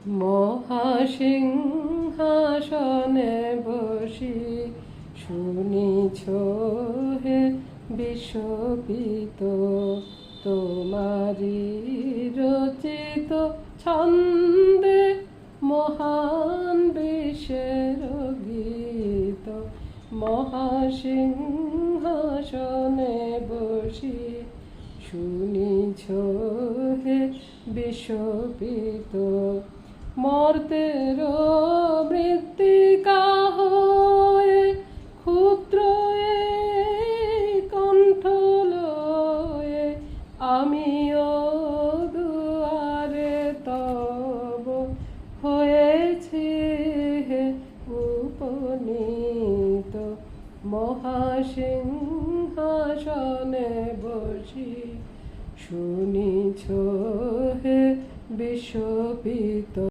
মহাসিংহাসনে বসি শুনিছ হে বিশ্বপিত তোমারি রচিত ছন্দে মহান বিশ্বের গীত। মহাসিংহাসনে বসি শুনিছ হে বিশ্বপিত মর্তের মৃত্তিকা হয়ে ক্ষুদ্র কণ্ঠ লয়ে আমিও দুয়ারে তব হয়েছি উপনীত। মহাসিংহাসনে বসি শুনিছ হে বিশ্বপিত।